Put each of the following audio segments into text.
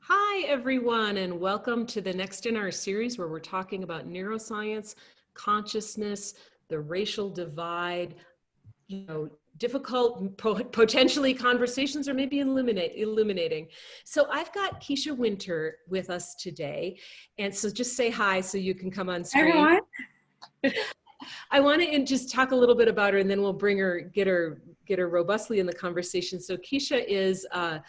Hi, everyone, and welcome to the next in our series where we're talking about neuroscience, consciousness, the racial divide, difficult, potentially conversations or maybe illuminating. So I've got Kisha Wynter with us today. And so just say hi so you can come on Hi, screen. everyone. I want to just talk a little bit about her, and then we'll get her robustly in the conversation. So Kisha is a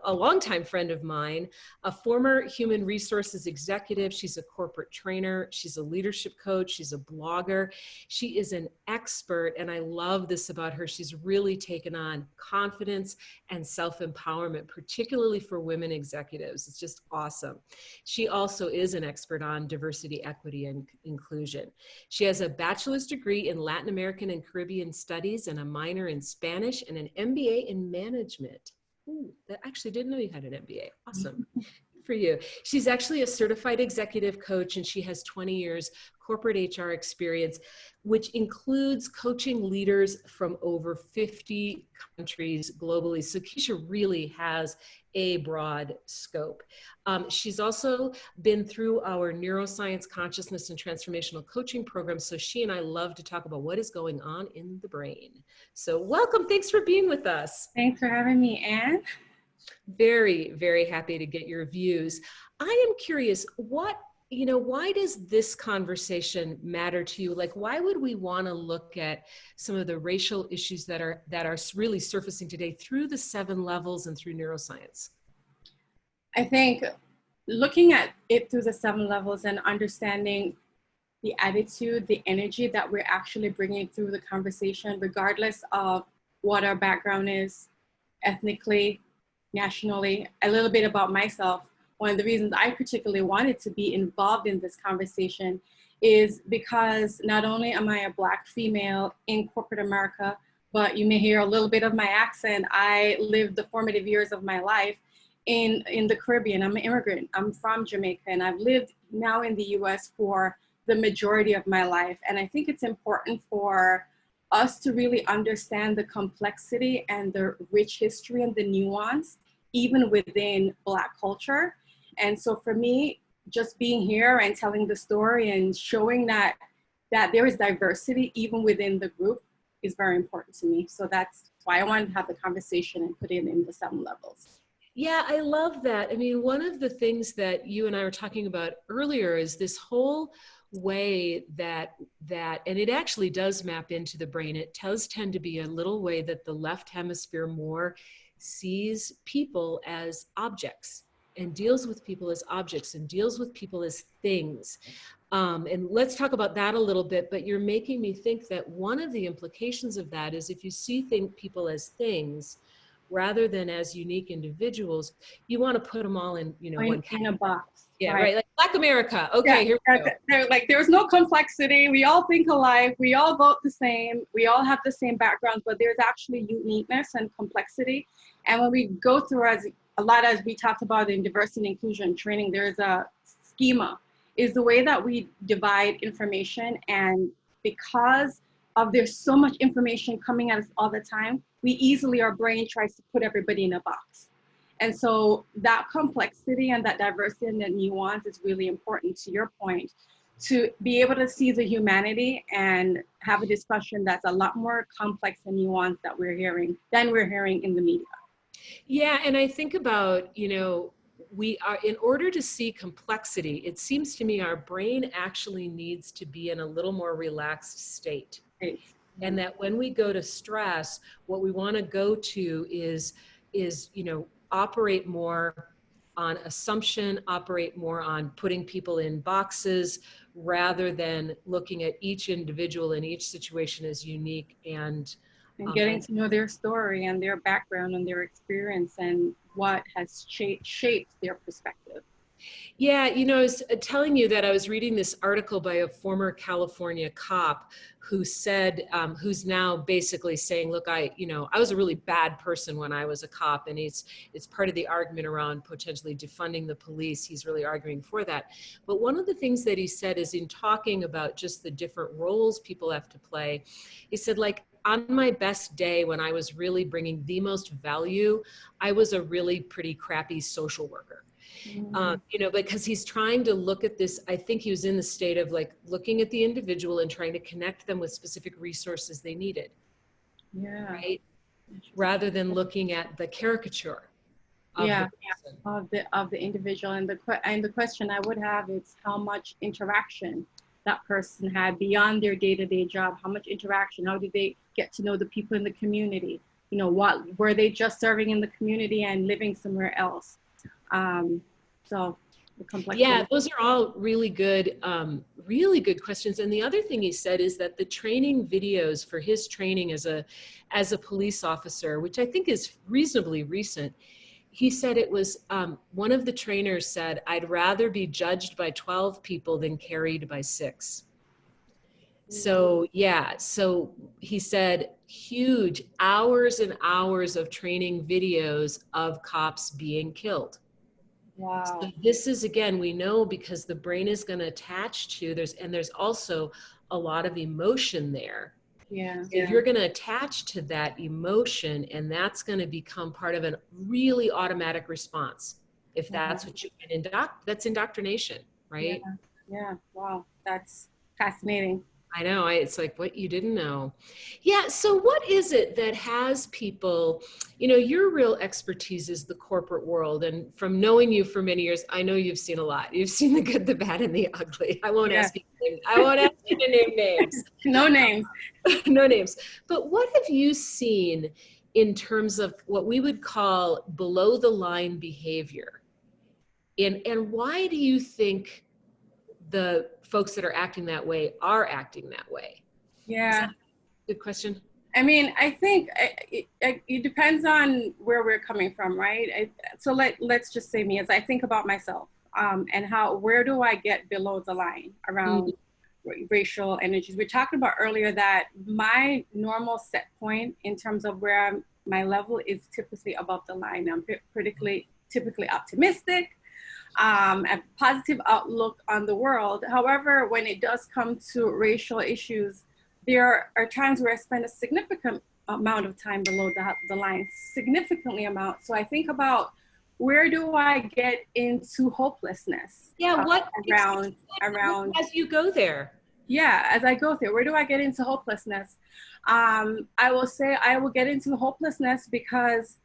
longtime friend of mine, a former human resources executive. She's a corporate trainer. She's a leadership coach. She's a blogger. She is an expert, and I love this about her. She's really taken on confidence and self-empowerment, particularly for women executives. It's just awesome. She also is an expert on diversity, equity, and inclusion. She has a bachelor's degree in Latin American and Caribbean studies and a minor in Spanish and an MBA in management. Ooh, that actually didn't know you had an MBA. Awesome. For you. She's actually a certified executive coach, and she has 20 years corporate HR experience, which includes coaching leaders from over 50 countries globally. So Kisha really has a broad scope. She's also been through our Neuroscience, Consciousness, and Transformational Coaching program. So she and I love to talk about what is going on in the brain. So welcome. Thanks for being with us. Thanks for having me, Anne. Very, very happy to get your views. I am curious, why does this conversation matter to you? Like, why would we want to look at some of the racial issues that are really surfacing today through the 7 levels and through neuroscience? I think looking at it through the 7 levels and understanding the attitude, the energy that we're actually bringing through the conversation, regardless of what our background is, ethnically, nationally. A little bit about myself. One of the reasons I particularly wanted to be involved in this conversation is because not only am I a Black female in corporate America, but you may hear a little bit of my accent. I lived the formative years of my life in the Caribbean. I'm an immigrant. I'm from Jamaica, and I've lived now in the US for the majority of my life. And I think it's important for us to really understand the complexity and the rich history and the nuance, even within Black culture. And so for me, just being here and telling the story and showing that there is diversity even within the group is very important to me. So that's why I wanted to have the conversation and put it in the 7 levels. Yeah, I love that. I mean, one of the things that you and I were talking about earlier is this whole way that and it actually does map into the brain. It does tend to be a little way that the left hemisphere more sees people as objects and deals with people as objects and deals with people as things. And let's talk about that a little bit, but you're making me think that one of the implications of that is if you see people as things, rather than as unique individuals, you want to put them all in, one category. In a box. Yeah, right. Like Black America. Okay, yeah, here we go. There's no complexity. We all think alike. We all vote the same. We all have the same backgrounds, but there's actually uniqueness and complexity. And when we go through as we talked about in diversity and inclusion training, there's a schema, is the way that we divide information. And because there's so much information coming at us all the time, our brain tries to put everybody in a box. And so that complexity and that diversity and that nuance is really important, to your point, to be able to see the humanity and have a discussion that's a lot more complex and nuanced than we're hearing in the media. Yeah, and I think about, we are, in order to see complexity, it seems to me our brain actually needs to be in a little more relaxed state. Right. And that when we go to stress, what we want to go to is, operate more on assumption, operate more on putting people in boxes, rather than looking at each individual in each situation as unique and getting to know their story and their background and their experience and what has shaped their perspective. Yeah, I was telling you that I was reading this article by a former California cop who said, who's now basically saying, look, I was a really bad person when I was a cop, and it's part of the argument around potentially defunding the police. He's really arguing for that. But one of the things that he said is, in talking about just the different roles people have to play, he said, like, on my best day when I was really bringing the most value, I was a really pretty crappy social worker. You know, because he's trying to look at this. I think he was in the state of like looking at the individual and trying to connect them with specific resources they needed. Yeah. Right. Rather than looking at the caricature of Yeah, the person. of the individual. And the question I would have is how much interaction that person had beyond their day-to-day job. How much interaction? How did they get to know the people in the community? You know, what were they just serving in the community and living somewhere else? So the complexity. Yeah, those are all really good questions. And the other thing he said is that the training videos for his training as a police officer, which I think is reasonably recent, he said it was, one of the trainers said, "I'd rather be judged by 12 people than carried by 6. So yeah, so he said huge hours and hours of training videos of cops being killed. Wow. So this is, again, we know because the brain is going to attach to, there's also a lot of emotion there. Yeah. So you're going to attach to that emotion, and that's going to become part of a really automatic response. If that's what you can that's indoctrination, right? Yeah. Wow. That's fascinating. I know. It's like what you didn't know. Yeah. So what is it that has people, you know, your real expertise is the corporate world. And from knowing you for many years, I know you've seen a lot. You've seen the good, the bad, and the ugly. I won't ask you. I won't ask you to name names. No names. No names. But what have you seen in terms of what we would call below the line behavior? And why do you think the folks that are acting that way are acting that way? Yeah. Good question. I mean, I think it depends on where we're coming from, right? So let's just say me, as I think about myself, and where do I get below the line around racial energies? We talked about earlier that my normal set point in terms of where my level is typically above the line. I'm typically optimistic. A positive outlook on the world. However, when it does come to racial issues, there are times where I spend a significant amount of time below the line, significantly amount. So I think about, where do I get into hopelessness? Yeah, around as you go there? Yeah, as I go there, where do I get into hopelessness? I will say I will get into hopelessness because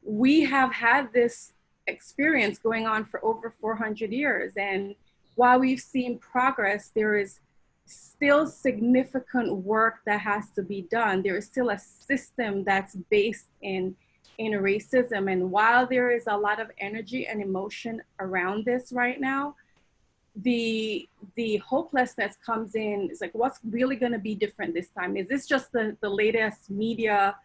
we have had this experience going on for over 400 years. And while we've seen progress, there is still significant work that has to be done. There is still a system that's based in racism. And while there is a lot of energy and emotion around this right now, the hopelessness comes in. It's like, what's really going to be different this time? Is this just the latest media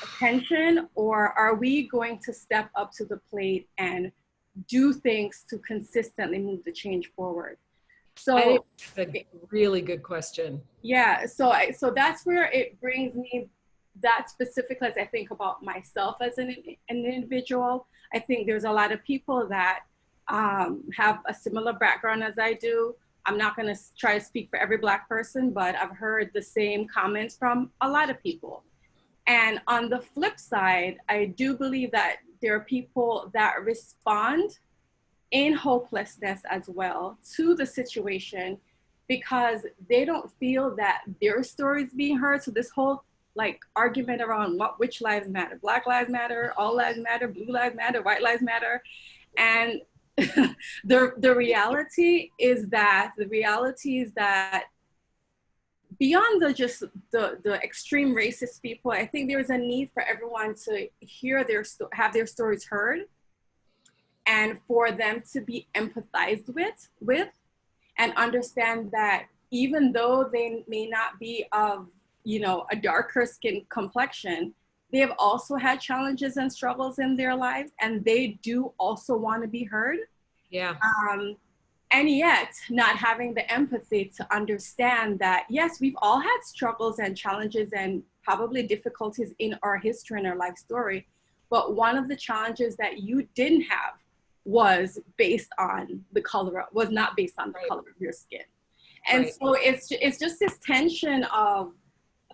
attention, or are we going to step up to the plate and do things to consistently move the change forward? So that's a really good question. Yeah, so that's where it brings me, that specifically, as I think about myself as an individual. I think there's a lot of people that have a similar background as I do. I'm not going to try to speak for every Black person, but I've heard the same comments from a lot of people. And on the flip side, I do believe that there are people that respond in hopelessness as well to the situation because they don't feel that their story is being heard. So this whole like argument around which lives matter, Black lives matter, all lives matter, blue lives matter, white lives matter. And the reality is that beyond the extreme racist people, I think there's a need for everyone to hear have their stories heard, and for them to be empathized with, and understand that even though they may not be of, a darker skin complexion, they have also had challenges and struggles in their lives, and they do also want to be heard. Yeah. And yet not having the empathy to understand that, yes, we've all had struggles and challenges and probably difficulties in our history and our life story. But one of the challenges that you didn't have was based on the color, was not based on the color of your skin. And so it's just this tension of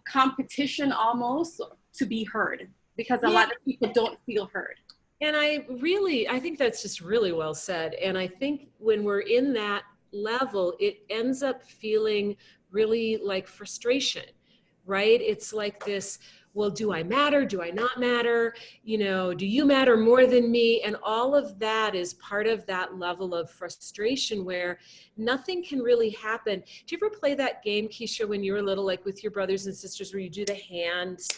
competition almost to be heard, because a lot of people don't feel heard. And I think that's just really well said. And I think when we're in that level, it ends up feeling really like frustration, right? It's like this, well, do I matter? Do I not matter? You know, do you matter more than me? And all of that is part of that level of frustration where nothing can really happen. Do you ever play that game, Kisha, when you were little, like with your brothers and sisters, where you do the hands?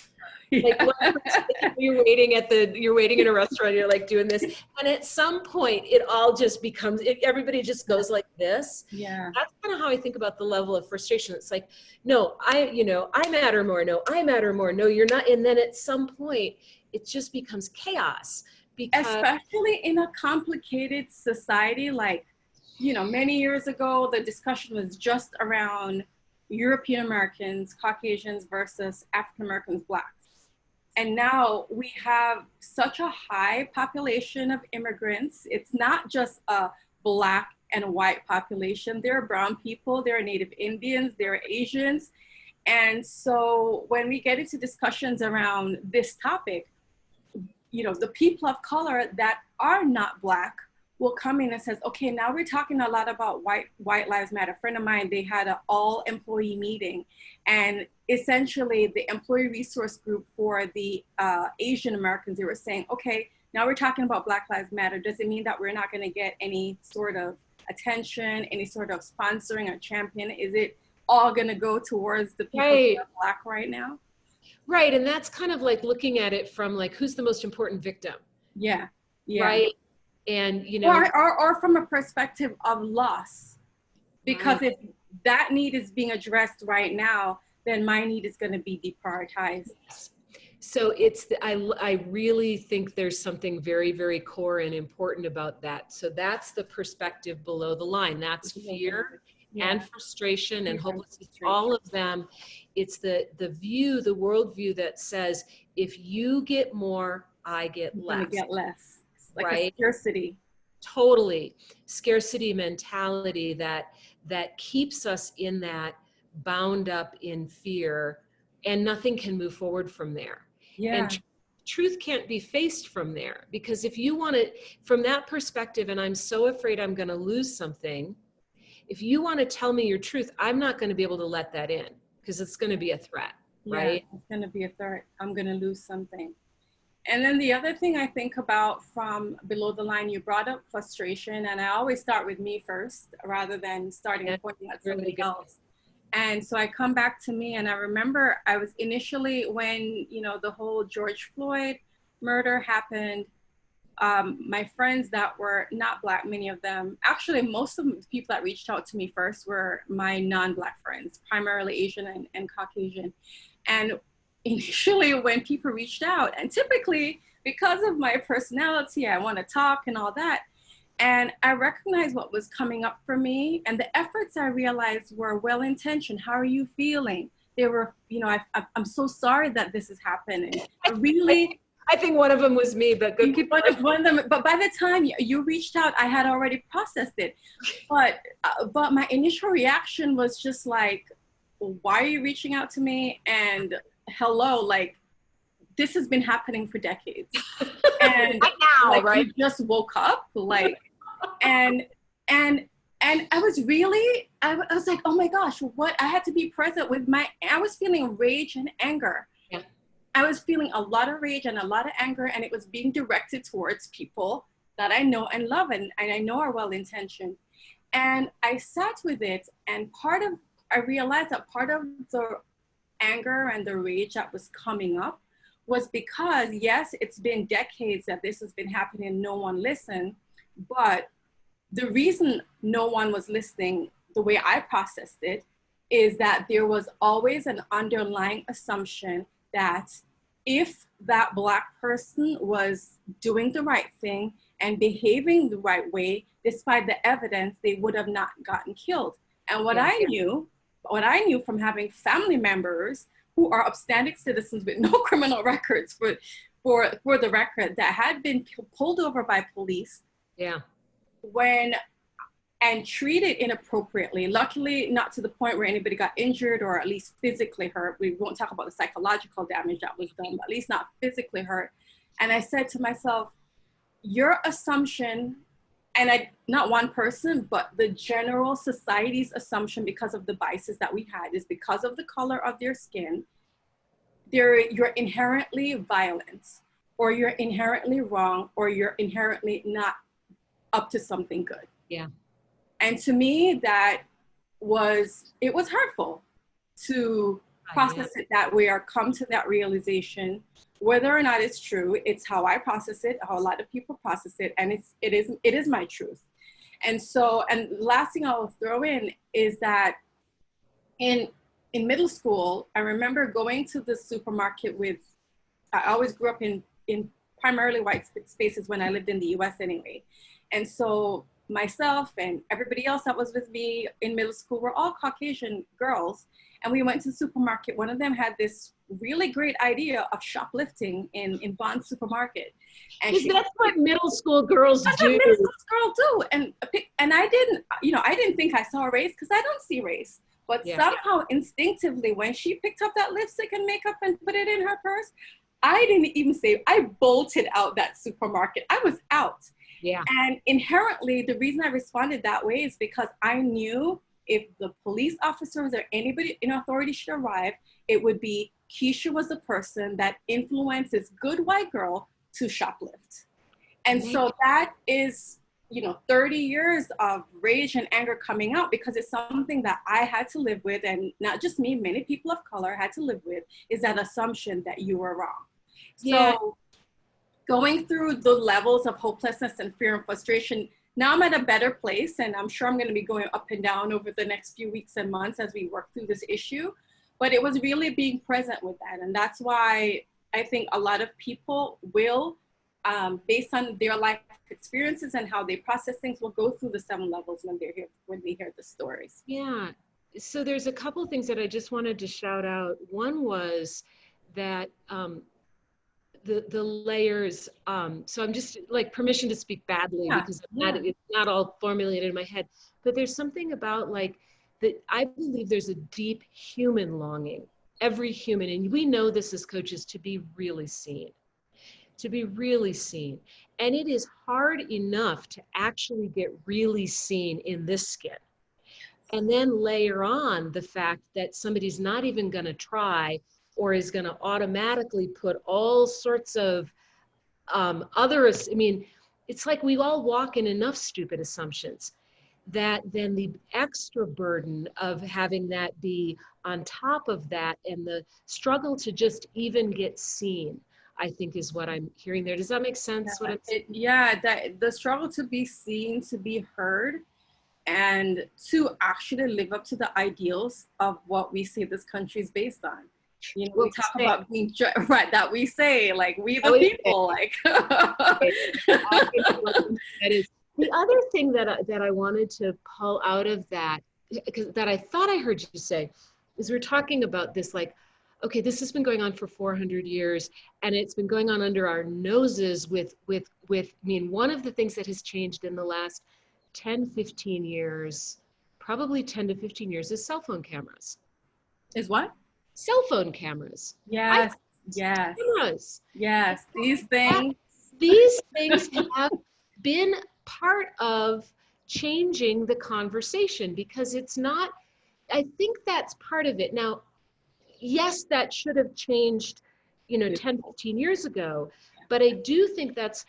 Like one person, you're waiting in a restaurant, you're like doing this. And at some point it all just becomes, everybody just goes like this. Yeah. That's kind of how I think about the level of frustration. It's like, no, I matter more. No, I matter more. No, you're not. And then at some point it just becomes chaos because especially in a complicated society, like, many years ago, the discussion was just around European Americans, Caucasians versus African Americans, Blacks. And now we have such a high population of immigrants. It's not just a Black and white population. There are brown people, there are Native Indians, there are Asians. And so when we get into discussions around this topic, the people of color that are not Black will come in and says, okay, now we're talking a lot about white lives matter. A friend of mine, they had an all employee meeting, and essentially the employee resource group for the Asian Americans, they were saying, okay, now we're talking about Black Lives Matter. Does it mean that we're not going to get any sort of attention, any sort of sponsoring or champion? Is it all going to go towards the people who are Black right now? Right. And that's kind of like looking at it from like, who's the most important victim? Yeah. Right. And, or from a perspective of loss, because if that need is being addressed right now, then my need is going to be deprioritized. So I really think there's something very, very core and important about that. So that's the perspective below the line. That's fear and frustration and hopelessness, all of them. It's the worldview that says, if you get more, I get less. You get less. Like right? A scarcity. Totally. Scarcity mentality that keeps us in that bound up in fear, and nothing can move forward from there. Yeah. And truth can't be faced from there, because if you want it from that perspective, and I'm so afraid I'm going to lose something, if you want to tell me your truth, I'm not going to be able to let that in, because it's going to be a threat, right? Yeah, it's going to be a threat. I'm going to lose something. And then the other thing I think about from below the line, you brought up frustration, and I always start with me first rather than starting pointing at somebody else. And so I come back to me, and I remember I was initially when, the whole George Floyd murder happened, my friends that were not Black, many of them, actually most of the people that reached out to me first were my non-Black friends, primarily Asian and Caucasian. And initially when people reached out, and typically because of my personality, I want to talk and all that, and I recognized what was coming up for me, and the efforts I realized were well-intentioned. How are you feeling? They were, I'm so sorry that this has happened. And really, I think one of them was me, but go keep one of them. But by the time you reached out, I had already processed it. But my initial reaction was just like, why are you reaching out to me? And hello, like, this has been happening for decades. And right now, like, right? You just woke up, like, and I was really, I was like, oh my gosh, what? I had to be present with I was feeling rage and anger. Yeah. I was feeling a lot of rage and a lot of anger, and it was being directed towards people that I know and love, and I know are well-intentioned. And I sat with it, and I realized that part of the anger and the rage that was coming up was because, yes, it's been decades that this has been happening, no one listened, but the reason no one was listening, the way I processed it, is that there was always an underlying assumption that if that Black person was doing the right thing and behaving the right way, despite the evidence, they would have not gotten killed. And what I knew from having family members who are upstanding citizens with no criminal records for the record, that had been pulled over by police. Yeah. And treated inappropriately, luckily not to the point where anybody got injured or at least physically hurt. We won't talk about the psychological damage that was done, but at least not physically hurt. And I said to myself, your assumption, and not one person, but the general society's assumption, because of the biases that we had, is because of the color of their skin, you're inherently violent, or you're inherently wrong, or you're inherently not up to something good. Yeah. And to me, it was hurtful to process it that way, or come to that realization. Whether or not it's true, it's how I process it, how a lot of people process it, and it is my truth. And so, and last thing I'll throw in is that in middle school, I remember going to the supermarket I always grew up in primarily white spaces when I lived in the US anyway. And so myself and everybody else that was with me in middle school were all Caucasian girls. And we went to the supermarket. One of them had this really great idea of shoplifting in Bond's supermarket. And that's what middle school girls do. That's what middle school girls do. And I didn't think I saw race, because I don't see race. But somehow instinctively, when she picked up that lipstick and makeup and put it in her purse, I didn't even say, I bolted out that supermarket. I was out. Yeah. And inherently, the reason I responded that way is because I knew if the police officers or anybody in authority should arrive, it would be Kisha was the person that influenced this good white girl to shoplift. And so that is, 30 years of rage and anger coming out, because it's something that I had to live with, and not just me, many people of color had to live with, is that assumption that you were wrong. Yeah. So going through the levels of hopelessness and fear and frustration, now I'm at a better place, and I'm sure I'm going to be going up and down over the next few weeks and months as we work through this issue. But it was really being present with that. And that's why I think a lot of people will, based on their life experiences and how they process things, will go through the 7 levels when they hear the stories. Yeah. So there's a couple of things that I just wanted to shout out. One was that the layers, so I'm just like permission to speak badly because it's not all formulated in my head, but there's something about like that I believe there's a deep human longing, every human, and we know this as coaches, to be really seen. And it is hard enough to actually get really seen in this skin. And then layer on the fact that somebody's not even going to try, or is going to automatically put all sorts of it's like we all walk in enough stupid assumptions that then the extra burden of having that be on top of that, and the struggle to just even get seen, I think is what I'm hearing there. Does that make sense? The struggle to be seen, to be heard, and to actually live up to the ideals of what we say this country is based on. We talk about being right, that we say, like, we the people, like. That is the other thing that I wanted to pull out of that, because that I thought I heard you say, is we're talking about this, like, okay, this has been going on for 400 years, and it's been going on under our noses with one of the things that has changed in the last 10, 15 years, probably 10 to 15 years, is cell phone cameras. Is what? Cell phone cameras. Yes. Cameras. Yes. These things have been part of changing the conversation, because it's not, I think that's part of it. Now, yes, that should have changed, 10, 15 years ago, but I do think that's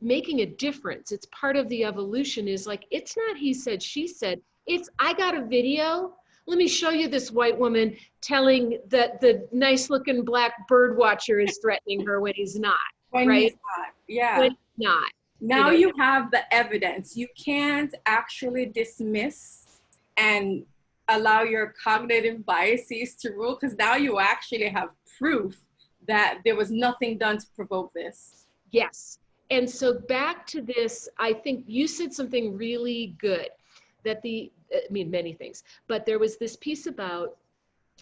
making a difference. It's part of the evolution, is like, it's not he said, she said, it's, I got a video. Let me show you this white woman telling that the nice looking black bird watcher is threatening her when he's not, when right? He's not. Yeah. When he's not. Now you have the evidence. You can't actually dismiss and allow your cognitive biases to rule, because now you actually have proof that there was nothing done to provoke this. Yes. And so back to this, I think you said something really good, that many things, but there was this piece about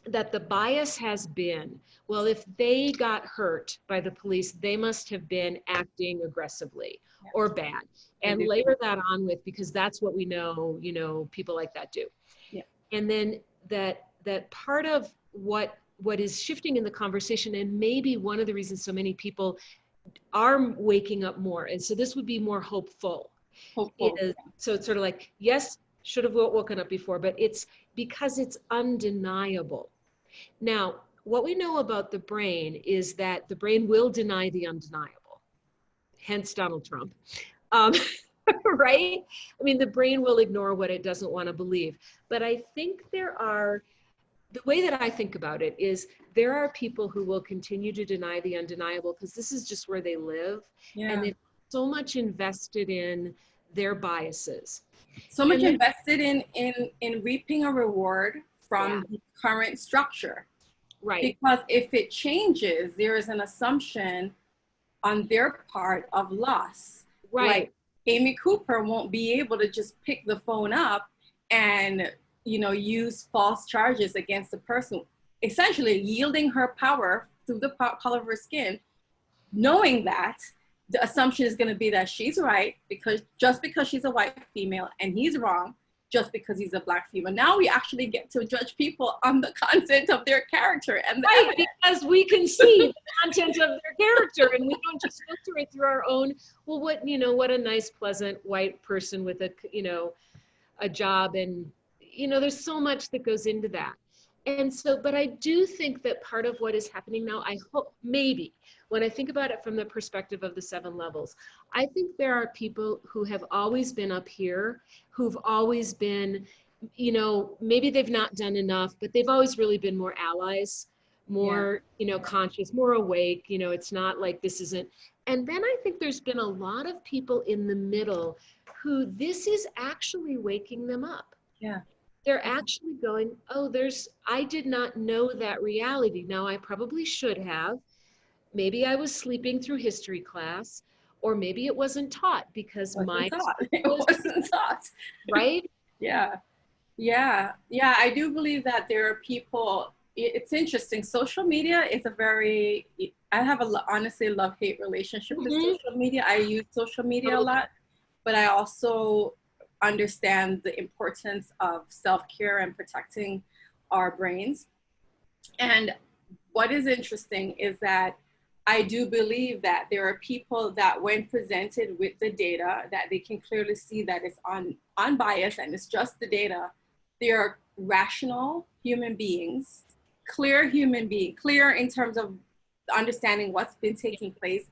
that the bias has been, well, if they got hurt by the police, they must have been acting aggressively or bad, and layer that on with, because that's what we know, people like that do. Yeah. And then that part of what is shifting in the conversation, and maybe one of the reasons so many people are waking up more. And so this would be more hopeful. Hopeful. So it's sort of like, yes, should have woken up before, but it's because it's undeniable. Now, what we know about the brain is that the brain will deny the undeniable, hence Donald Trump. Right? I mean, the brain will ignore what it doesn't want to believe. But I think the way that I think about it is there are people who will continue to deny the undeniable because this is just where they live. Yeah. And they've so much invested in their biases. So much invested in reaping a reward from the current structure. Right. Because if it changes, there is an assumption on their part of loss. Right. Like Amy Cooper won't be able to just pick the phone up and, you know, use false charges against the person, essentially yielding her power through the color of her skin, knowing that the assumption is going to be that she's right because she's a white female and he's wrong just because he's a black female. Now we actually get to judge people on the content of their character and the evidence. Because we can see the content of their character and we don't just filter it through our own, well, what a nice, pleasant white person with a job. And, there's so much that goes into that. And so, but I do think that part of what is happening now, I hope maybe when I think about it from the perspective of the 7 levels, I think there are people who have always been up here, who've always been, maybe they've not done enough, but they've always really been more allies, more, conscious, more awake. It's not like this isn't. And then I think there's been a lot of people in the middle who this is actually waking them up. Yeah. They're actually going, oh, I did not know that reality. Now I probably should have. Maybe I was sleeping through history class, or maybe it wasn't taught because it wasn't taught. Right? Yeah. I do believe that there are people. It's interesting. Social media is I have honestly love-hate relationship with social media. I use social media a lot, but I also understand the importance of self-care and protecting our brains. And what is interesting is that I do believe that there are people that when presented with the data that they can clearly see that it's unbiased and it's just the data, they are rational human beings, clear in terms of understanding what's been taking place.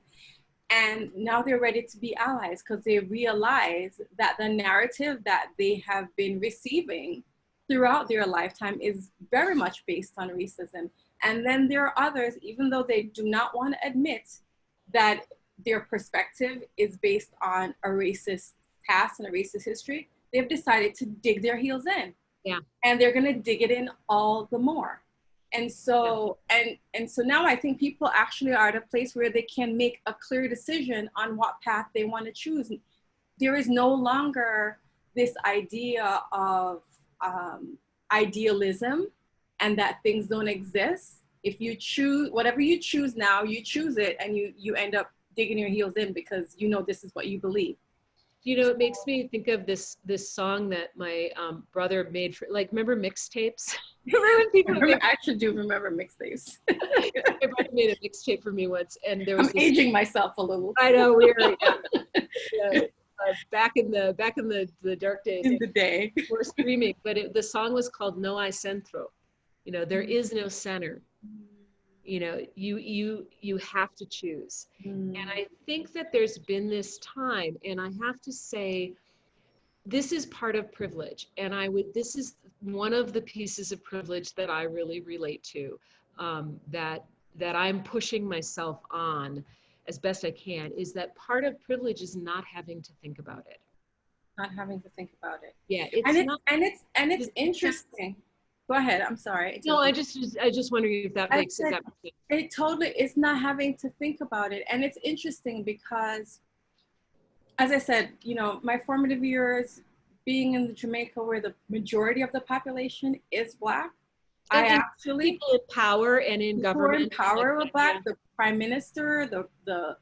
And now they're ready to be allies because they realize that the narrative that they have been receiving throughout their lifetime is very much based on racism. And then there are others, even though they do not want to admit that their perspective is based on a racist past and a racist history, they've decided to dig their heels in. Yeah. And they're going to dig it in all the more. And so, and so now I think people actually are at a place where they can make a clear decision on what path they want to choose. There is no longer this idea of idealism and that things don't exist. If you choose, whatever you choose now, you choose it and you end up digging your heels in because this is what you believe. It makes me think of this song that my brother made for, remember mixtapes? Remember when people I actually do remember mixtapes. My brother made a mixtape for me once, and there was aging myself a little. I know, we are. Yeah. Back in the dark days. In the day. We're streaming, but the song was called No Hay Centro. There is no center. You have to choose. And I think that there's been this time, and I have to say, this is part of privilege. And this is one of the pieces of privilege that I really relate to, that I'm pushing myself on as best I can, is that part of privilege is not having to think about it. Not having to think about it. Yeah. It's interesting. Go ahead. I'm sorry. No, I just wondering if that makes sense. It totally is not having to think about it. And it's interesting because, as I said, my formative years being in Jamaica where the majority of the population is Black. People in power and in government. People in power were Black. The Prime Minister, the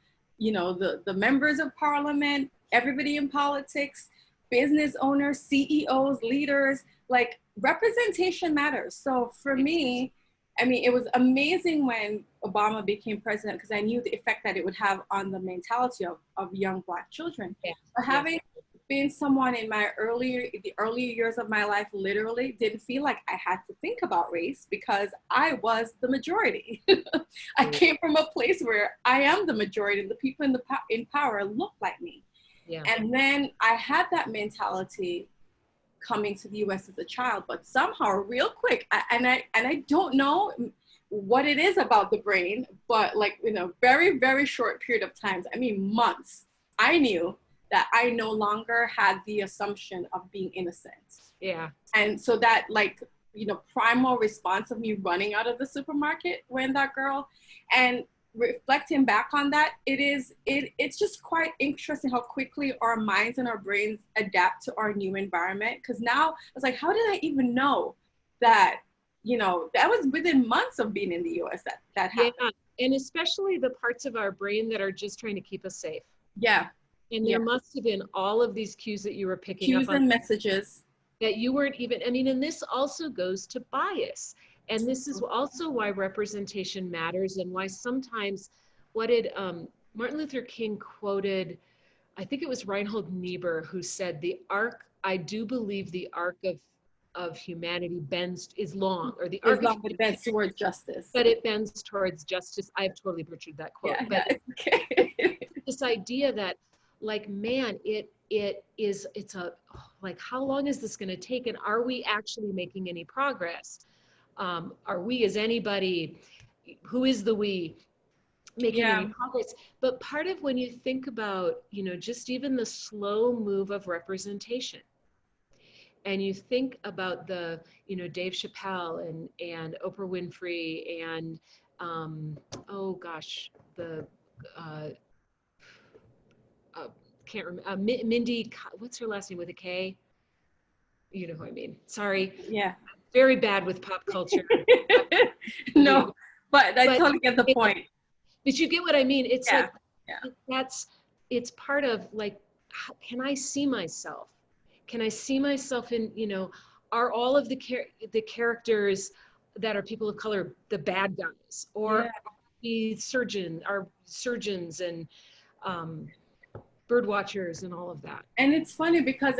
members of Parliament, everybody in politics, business owners, CEOs, leaders, representation matters. So for me, I mean, it was amazing when Obama became president because I knew the effect that it would have on the mentality of young Black children. Yeah. But having been someone in the earlier years of my life, literally didn't feel like I had to think about race because I was the majority. I came from a place where I am the majority and the people in power look like me. Yeah. And then I had that mentality coming to the US as a child, but somehow real quick, I don't know what it is about the brain, but like, you know, very, very short period of times, I mean months, I knew that I no longer had the assumption of being innocent. Yeah. And so that, like, you know, primal response of me running out of the supermarket when that girl, and reflecting back on that, it's just quite interesting how quickly our minds and our brains adapt to our new environment. Because now I was like, how did I even know that, you know, that was within months of being in the US that happened. Yeah. And especially the parts of our brain that are just trying to keep us safe. Yeah. And there must have been all of these cues that you were picking up on. Cues and messages. That you weren't even, I mean, and this also goes to bias. And this is also why representation matters, and why sometimes, what did Martin Luther King quoted, I think it was Reinhold Niebuhr, who said, I do believe the arc of humanity is long, or the arc is long, but it bends towards justice. But it bends towards justice. I've totally butchered that quote. Yeah, but okay. This idea that, like, man, it's like, how long is this going to take? And are we actually making any progress? Are we, as anybody, who is the we, making any progress? But part of, when you think about, you know, just even the slow move of representation, and you think about the, you know, Dave Chappelle and Oprah Winfrey and oh gosh, the can't remember, Mindy, what's her last name with a K? You know who I mean. Sorry. Yeah. Very bad with pop culture. No, but I totally get the point. But you get what I mean. It's like, it's part of, like, can I see myself? Can I see myself in, you know, are all of the characters that are people of color the bad guys, or are surgeons and bird watchers and all of that? And it's funny because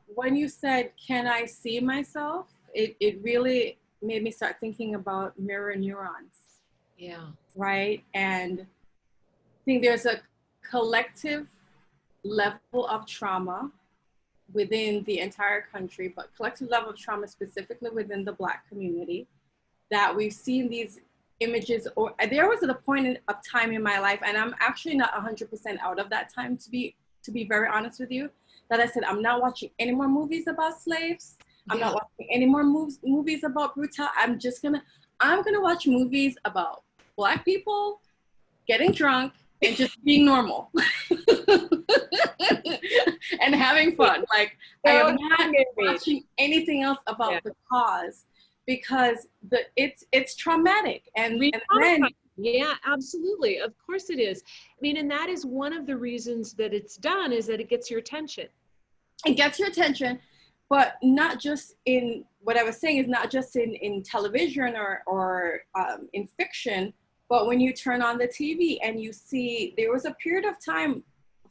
when you said, can I see myself? It really made me start thinking about mirror neurons. Yeah. Right? And I think there's a collective level of trauma within the entire country, but collective level of trauma specifically within the Black community, that we've seen these images, or there was a point of time in my life, and I'm actually not 100% out of that time, to be very honest with you, that I said, I'm not watching any more movies about slaves. I'm not watching any more movies about brutality. I'm gonna watch movies about Black people getting drunk and just being normal and having fun. Like, I am not watching anything else about the cause, because it's traumatic. And then, yeah, absolutely. Of course it is. I mean, and that is one of the reasons that it's done, is that it gets your attention. It gets your attention, but not just in, what I was saying is not just in television or in fiction, but when you turn on the TV and you see, there was a period of time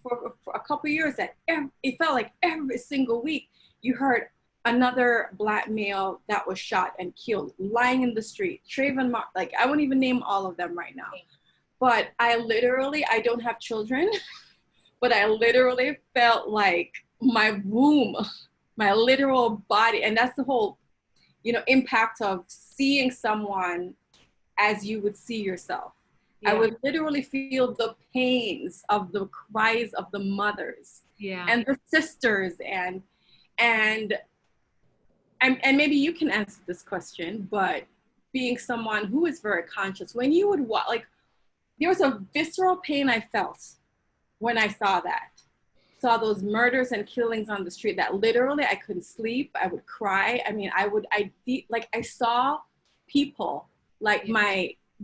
for a couple of years that it felt like every single week you heard another Black male that was shot and killed, lying in the street. Trayvon Martin, like, I won't even name all of them right now. But I don't have children, but I literally felt like my womb, my literal body, and that's the whole, you know, impact of seeing someone as you would see yourself. I would literally feel the pains of the cries of the mothers and the sisters, and maybe you can answer this question, but being someone who is very conscious, when you would watch, like, there was a visceral pain I felt when I saw saw those murders and killings on the street, that literally I couldn't sleep. I would cry. I mean, I saw people like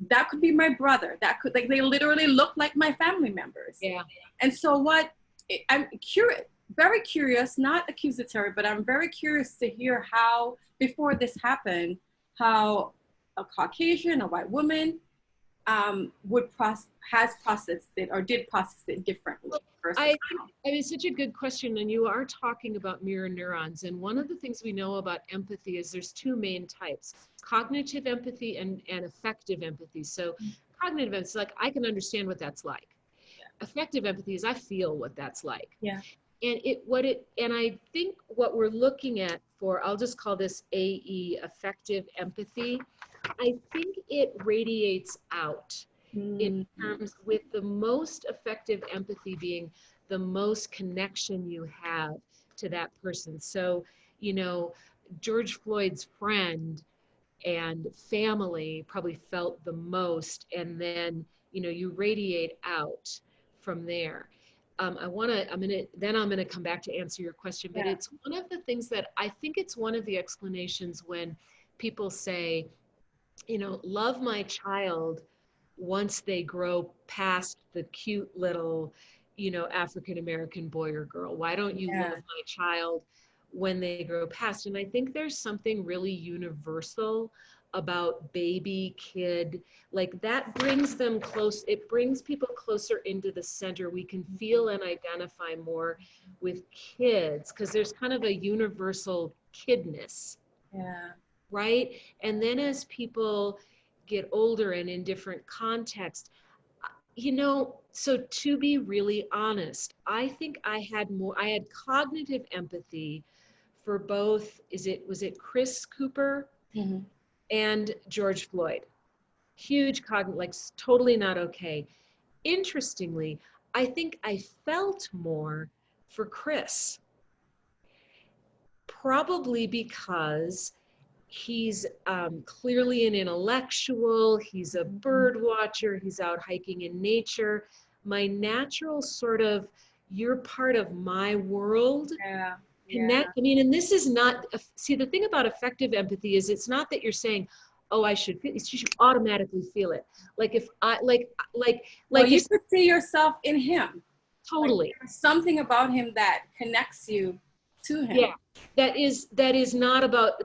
that could be my brother. That could, like, they literally look like my family members. Yeah. And so I'm curious, very curious, not accusatory, but I'm very curious to hear how, before this happened, how a Caucasian, a white woman, has processed it or did process it differently versus I think it is such a good question, and you are talking about mirror neurons. And one of the things we know about empathy is there's two main types: cognitive empathy and affective empathy. So cognitive empathy is like, I can understand what that's like. Yeah. Affective empathy is I feel what that's like. Yeah. And I think what we're looking at for, I'll just call this AE, affective empathy, I think it radiates out in terms with the most effective empathy being the most connection you have to that person. So, you know, George Floyd's friend and family probably felt the most, and then, you know, you radiate out from there. I'm gonna come back to answer your question, but it's one of the things that I think it's one of the explanations when people say, you know, love my child once they grow past the cute little, you know, African-American boy or girl. Why don't you love my child when they grow past? And I think there's something really universal about baby, kid, like that brings them close. It brings people closer into the center. We can feel and identify more with kids because there's kind of a universal kidness. Yeah. Right? And then as people get older and in different contexts, you know, so to be really honest, I think I had cognitive empathy for both, was it Chris Cooper and George Floyd? Huge cognitive, like totally not okay. Interestingly, I think I felt more for Chris, probably because he's clearly an intellectual, he's a bird watcher, he's out hiking in nature. My natural sort of, you're part of my world. I mean, and this is not, see, the thing about affective empathy is it's not that you're saying, oh, I should feel, you should automatically feel it. Like if I, well, you could see yourself in him. Totally. Like there's something about him that connects you to him. Yeah, that is not about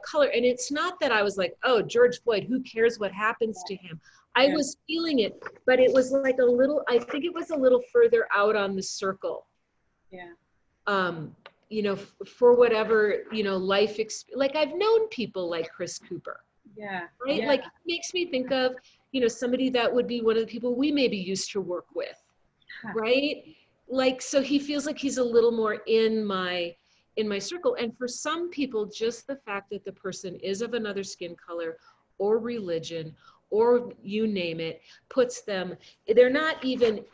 color. And it's not that I was like, oh, George Floyd, who cares what happens to him? I was feeling it, but it was like I think it was a little further out on the circle. Yeah. You know, for whatever, you know, like I've known people like Chris Cooper. Yeah. Right? Yeah. Like it makes me think of, you know, somebody that would be one of the people we maybe used to work with. Right? Like, so he feels like he's a little more in my circle. And for some people, just the fact that the person is of another skin color or religion or you name it, puts them, they're not even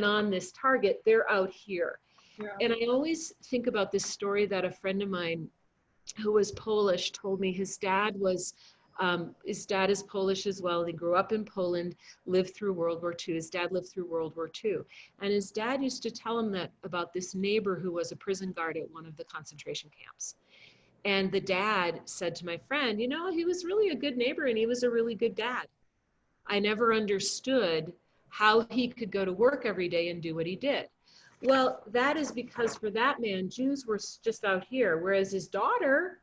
on this target, they're out here. Yeah. And I always think about this story that a friend of mine who was Polish told me. His dad is Polish as well. He grew up in Poland, lived through World War II. His dad lived through World War II. And his dad used to tell him that about this neighbor who was a prison guard at one of the concentration camps. And the dad said to my friend, you know, he was really a good neighbor and he was a really good dad. I never understood how he could go to work every day and do what he did. Well, that is because for that man, Jews were just out here, whereas his daughter,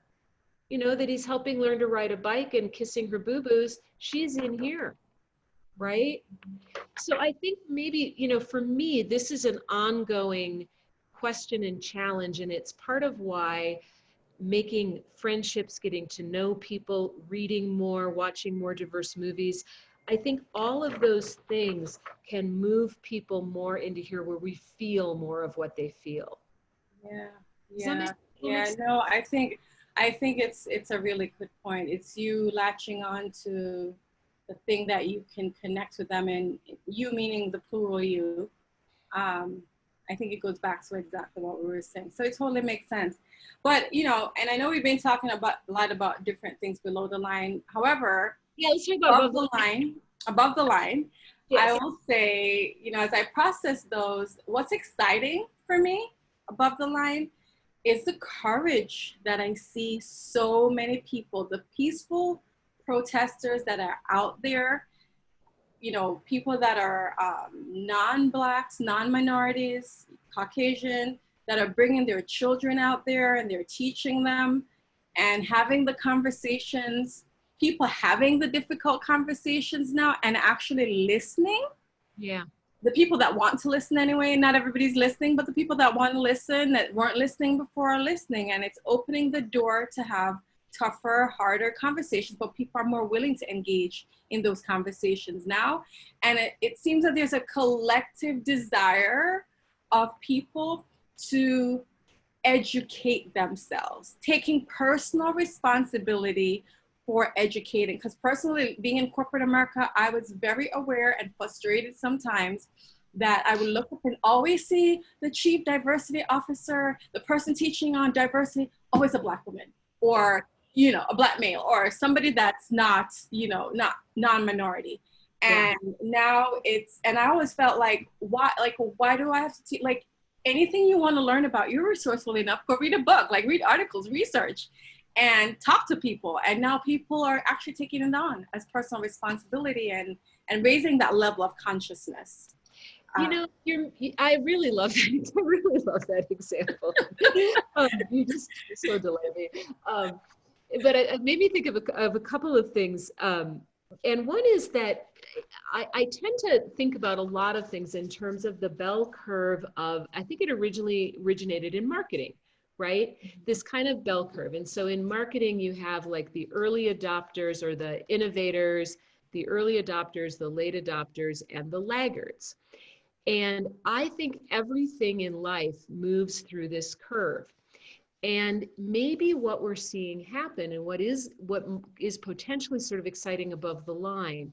you know, that he's helping learn to ride a bike and kissing her boo-boos, she's in here, right? So I think maybe, you know, for me, this is an ongoing question and challenge, and it's part of why making friendships, getting to know people, reading more, watching more diverse movies, I think all of those things can move people more into here where we feel more of what they feel. No, I think it's a really good point. It's you latching on to the thing that you can connect with them, and you meaning the plural you. I think it goes back to exactly what we were saying. So it totally makes sense. But, you know, and I know we've been talking a lot about different things below the line. However, let's talk about above the line, yes. I will say, you know, as I process those, what's exciting for me above the line is the courage that I see so many people, the peaceful protesters that are out there, you know, people that are non-Blacks, non-minorities, Caucasian, that are bringing their children out there and they're teaching them and having the conversations people having the difficult conversations now and actually listening. Yeah. The people that want to listen anyway, not everybody's listening, but the people that want to listen, that weren't listening before, are listening. And it's opening the door to have tougher, harder conversations, but people are more willing to engage in those conversations now. And it seems that there's a collective desire of people to educate themselves, taking personal responsibility for educating. Because personally, being in corporate America, I was very aware and frustrated sometimes that I would look up and always see the chief diversity officer, the person teaching on diversity, always a Black woman, or, you know, a Black male, or somebody that's not, you know, not non-minority. And now it's, and I always felt like, why do I have to teach? Like, anything you want to learn about, you're resourceful enough, go read a book, like read articles, research, and talk to people. And now people are actually taking it on as personal responsibility and raising that level of consciousness. You know, I really love that. I really love that example. You just so delight me. But it made me think of a couple of things. And one is that I tend to think about a lot of things in terms of the bell curve of, I think it originally originated in marketing, right? This kind of bell curve. And so in marketing, you have like the early adopters or the innovators, the early adopters, the late adopters, and the laggards. And I think everything in life moves through this curve. And maybe what we're seeing happen, and what is potentially sort of exciting above the line,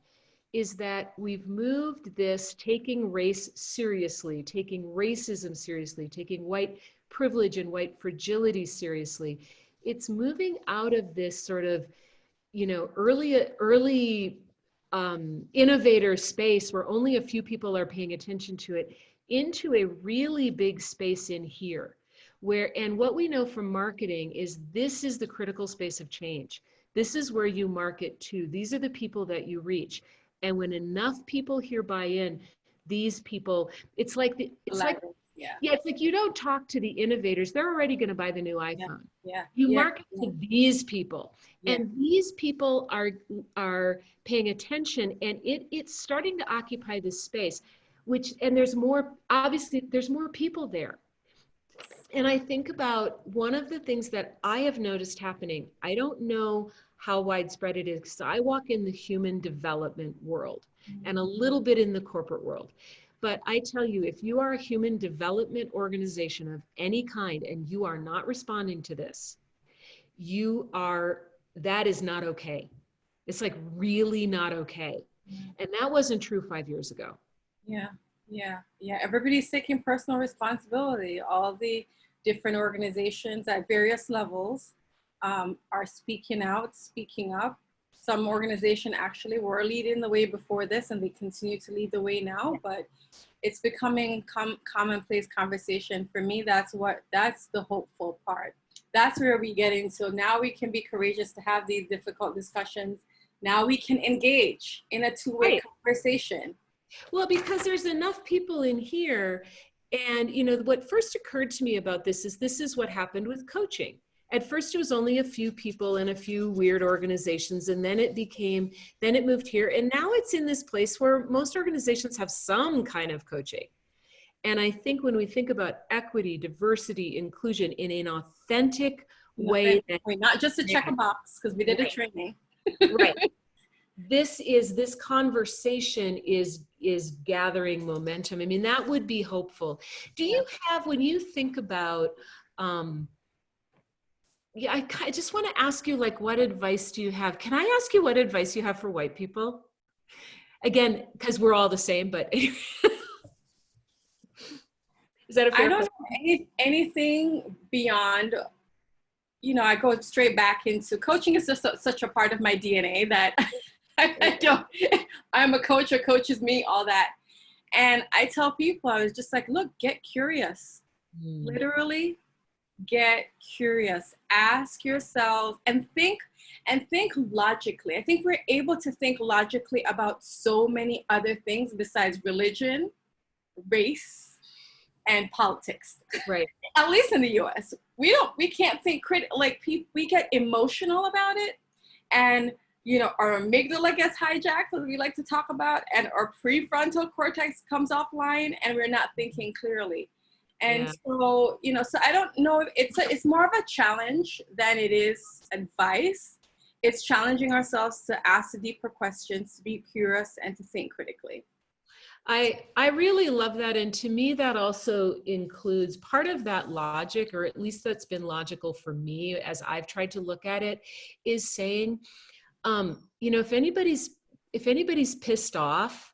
is that we've moved this taking race seriously, taking racism seriously, taking white privilege and white fragility seriously. It's moving out of this sort of, you know, early innovator space where only a few people are paying attention to it, into a really big space in here. And what we know from marketing is this is the critical space of change. This is where you market to. These are the people that you reach. And when enough people here buy in, these people, it's like it's like you don't talk to the innovators. They're already going to buy the new iPhone. You market to these people. And these people are paying attention, and it's starting to occupy this space, and there's more people there. And I think about one of the things that I have noticed happening. I don't know how widespread it is, because I walk in the human development world and a little bit in the corporate world. But I tell you, if you are a human development organization of any kind and you are not responding to this, that is not okay. It's like really not okay. And that wasn't true 5 years ago. Yeah. Everybody's taking personal responsibility. All the different organizations at various levels are speaking out, speaking up. Some organizations actually were leading the way before this, and they continue to lead the way now, but it's becoming commonplace conversation. For me, that's the hopeful part. That's where we get into. Now we can be courageous to have these difficult discussions. Now we can engage in a two-way conversation. Well, because there's enough people in here. And, you know, what first occurred to me about this is what happened with coaching. At first, it was only a few people in a few weird organizations, and then it moved here. And now it's in this place where most organizations have some kind of coaching. And I think when we think about equity, diversity, inclusion in an authentic way, not just to check a box, because we did a training. Right. This conversation is gathering momentum. I mean, that would be hopeful. Do you have, when you think about, I just want to ask you, like, what advice do you have? Can I ask you what advice you have for white people? Again, because we're all the same, but is that a fair I don't know anything beyond, you know, I go straight back into coaching. Is just such a part of my DNA that I'm a coach, or coach is me, all that. And I tell people, I was just like, look, get curious. Literally get curious. Ask yourself and think logically. I think we're able to think logically about so many other things besides religion, race, and politics. Right. At least in the US. We can't think we get emotional about it. And our amygdala gets hijacked, as we like to talk about, and our prefrontal cortex comes offline, and we're not thinking clearly. And Yeah. so, so I don't know if it's more of a challenge than it is advice. It's challenging ourselves to ask the deeper questions, to be curious, and to think critically. I really love that. And to me, that also includes part of that logic, or at least that's been logical for me as I've tried to look at it, is saying, if anybody's pissed off,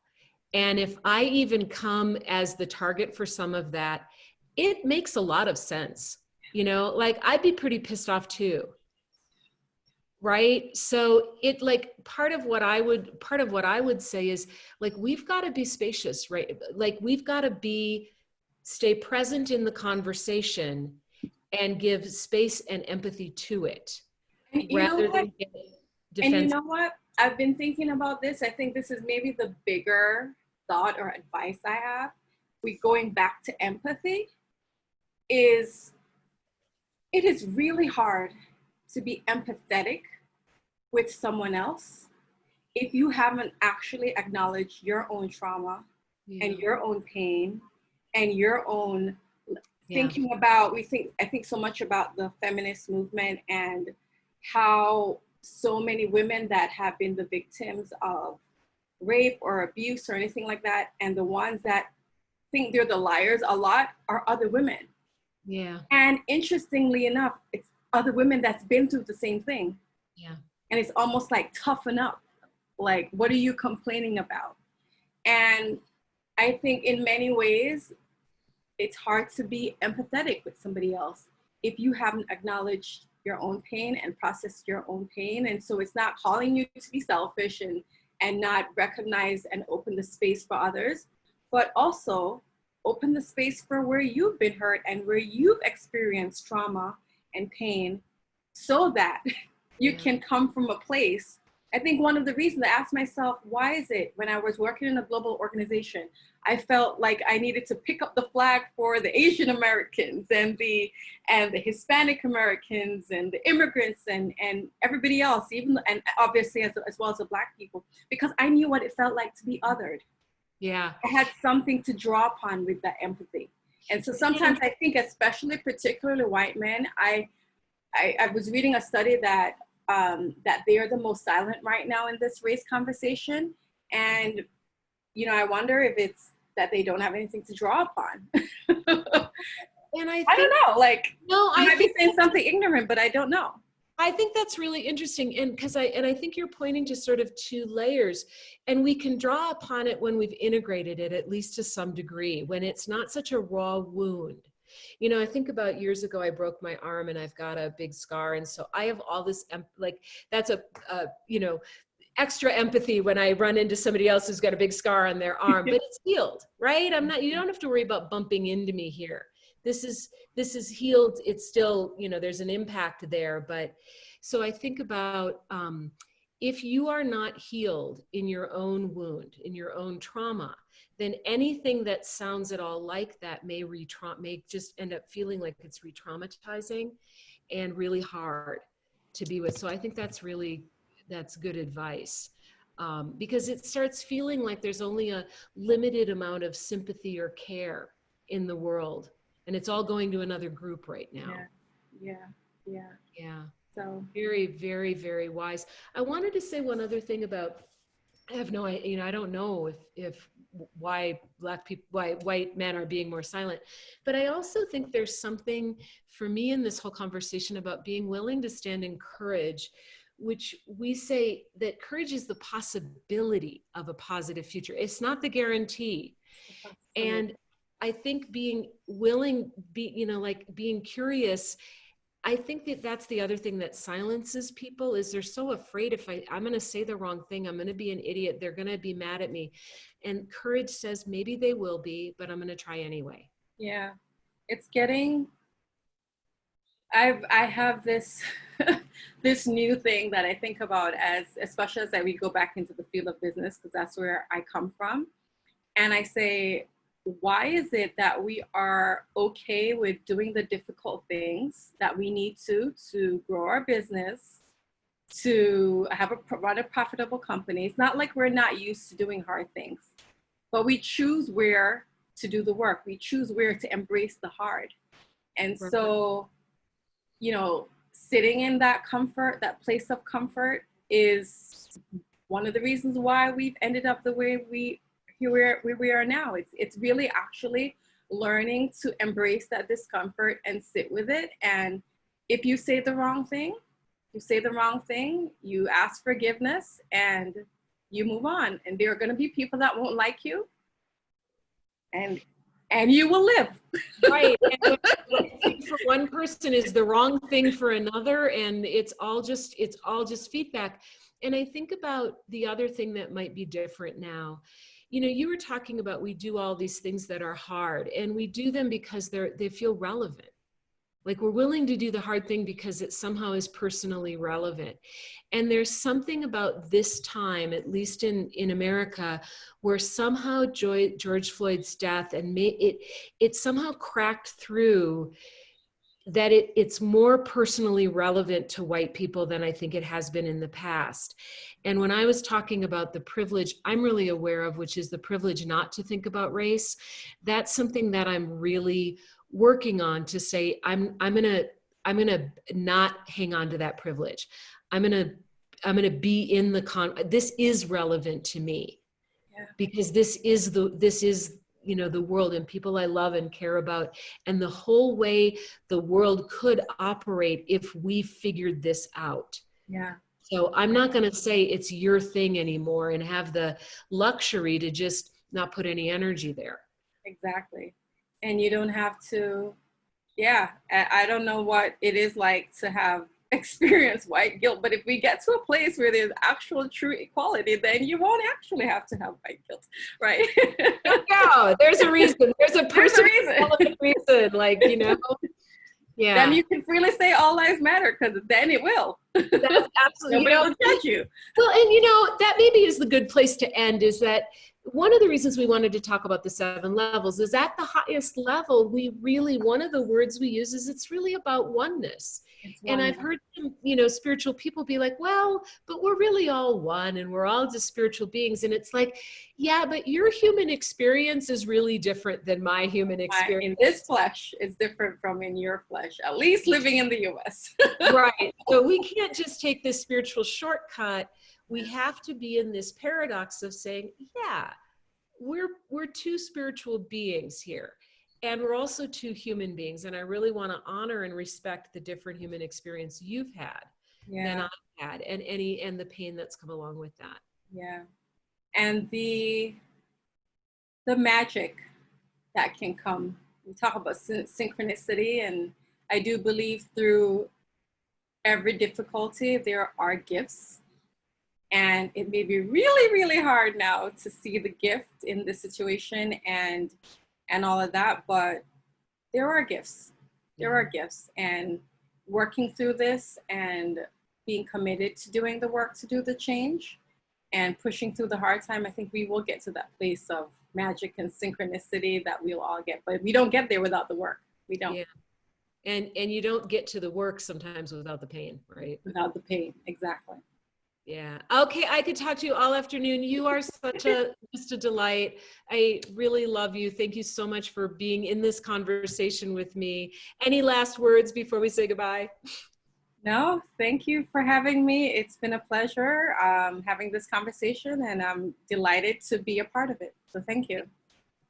and if I even come as the target for some of that, it makes a lot of sense. Like I'd be pretty pissed off too. Right. So it like part of what I would say is like, we've got to be spacious, right? Like we've got to stay present in the conversation and give space and empathy to it, And rather than get And you defensive. know what? I've been thinking about this. I think this is maybe the bigger thought or advice I have. Going back to empathy, it is really hard to be empathetic with someone else if you haven't actually acknowledged your own trauma and your own pain and your own thinking about, I think so much about the feminist movement and how so many women that have been the victims of rape or abuse or anything like that, and the ones that think they're the liars a lot are other women. Yeah. And interestingly enough, it's other women that's been through the same thing. Yeah. And it's almost like, toughen up. Like, what are you complaining about? And I think in many ways, it's hard to be empathetic with somebody else if you haven't acknowledged your own pain and processed your own pain. And so it's not calling you to be selfish and not recognize and open the space for others, but also open the space for where you've been hurt and where you've experienced trauma and pain, so that you can come from a place. I think one of the reasons I asked myself, why is it when I was working in a global organization, I felt like I needed to pick up the flag for the Asian Americans and the Hispanic Americans and the immigrants and everybody else, and obviously as well as the Black people, because I knew what it felt like to be othered. Yeah. I had something to draw upon with that empathy. And so sometimes I think, especially particularly white men, I was reading a study that they are the most silent right now in this race conversation. And, I wonder if it's that they don't have anything to draw upon. And I don't know, like, no, I might be saying something ignorant, but I don't know. I think that's really interesting. And I think you're pointing to sort of two layers, and we can draw upon it when we've integrated it, at least to some degree, when it's not such a raw wound. I think about years ago, I broke my arm and I've got a big scar. And so I have all this, that's extra empathy when I run into somebody else who's got a big scar on their arm, but it's healed, right? You don't have to worry about bumping into me here. This is healed. It's still, there's an impact there. But so I think about, if you are not healed in your own wound, in your own trauma, then anything that sounds at all like that may just end up feeling like it's re-traumatizing and really hard to be with. So I think that's good advice, because it starts feeling like there's only a limited amount of sympathy or care in the world, and it's all going to another group right now. Yeah. So very, very, very wise. I wanted to say one other thing about, I don't know if why white men are being more silent, but I also think there's something for me in this whole conversation about being willing to stand in courage, which we say that courage is the possibility of a positive future. It's not the guarantee. And I think being willing, being curious, I think that's the other thing that silences people, is they're so afraid, if I'm going to say the wrong thing, I'm going to be an idiot, they're going to be mad at me. And courage says, maybe they will be, but I'm going to try anyway. Yeah. It's getting, I have this, this new thing that I think about, especially as we go back into the field of business, because that's where I come from. And I say, why is it that we are okay with doing the difficult things that we need to grow our business, to run a profitable company. It's not like we're not used to doing hard things, but we choose where to do the work. We choose where to embrace the hard. And so, you know, sitting in that comfort, that place of comfort, is one of the reasons why we've ended up the way we are now. It's really actually learning to embrace that discomfort and sit with it. And if you say the wrong thing, you ask forgiveness and you move on. And there are going to be people that won't like you, and you will live. Right. And what thing for one person is the wrong thing for another, and it's all just feedback. And I think about the other thing that might be different now. You know, you were talking about, we do all these things that are hard, and we do them because they feel relevant. Like, we're willing to do the hard thing because it somehow is personally relevant. And there's something about this time, at least in America, where somehow George Floyd's death and it somehow cracked through that it's more personally relevant to white people than I think it has been in the past. And when I was talking about the privilege I'm really aware of, which is the privilege not to think about race, that's something that I'm really working on, to say, I'm gonna not hang on to that privilege. I'm gonna be in this is relevant to me. Yeah. Because this is you know, the world and people I love and care about, and the whole way the world could operate if we figured this out. Yeah. So I'm not going to say it's your thing anymore and have the luxury to just not put any energy there. Exactly. And you don't have to, I don't know what it is like to have experienced white guilt, but if we get to a place where there's actual true equality, then you won't actually have to have white guilt, right? No, there's a reason. There's a reason, like, you know. Yeah. Then you can freely say all lives matter, because then it will. That's absolutely, nobody will judge you. Well, and you know, that maybe is the good place to end, is that one of the reasons we wanted to talk about the 7 levels is at the highest level, one of the words we use is it's really about oneness. And I've heard some, you know, spiritual people be like, well, but we're really all one and we're all just spiritual beings. And it's like, yeah, but your human experience is really different than my human experience. In this flesh is different from in your flesh, at least living in the US. Right. So we can't just take this spiritual shortcut. We have to be in this paradox of saying, yeah, we're 2 spiritual beings here. And we're also 2 human beings. And I really want to honor and respect the different human experience you've had than I've had, and the pain that's come along with that. Yeah. And the magic that can come. We talk about synchronicity, and I do believe through every difficulty, there are gifts. And it may be really, really hard now to see the gift in this situation and all of that, but there are gifts. There are gifts, and working through this and being committed to doing the work to do the change and pushing through the hard time, I think we will get to that place of magic and synchronicity that we'll all get. But we don't get there without the work. We don't. Yeah. And you don't get to the work sometimes without the pain, right? Without the pain, exactly. Yeah. Okay. I could talk to you all afternoon. You are just a delight. I really love you. Thank you so much for being in this conversation with me. Any last words before we say goodbye? No, thank you for having me. It's been a pleasure having this conversation, and I'm delighted to be a part of it. So thank you.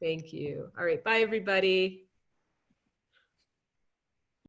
Thank you. All right. Bye, everybody.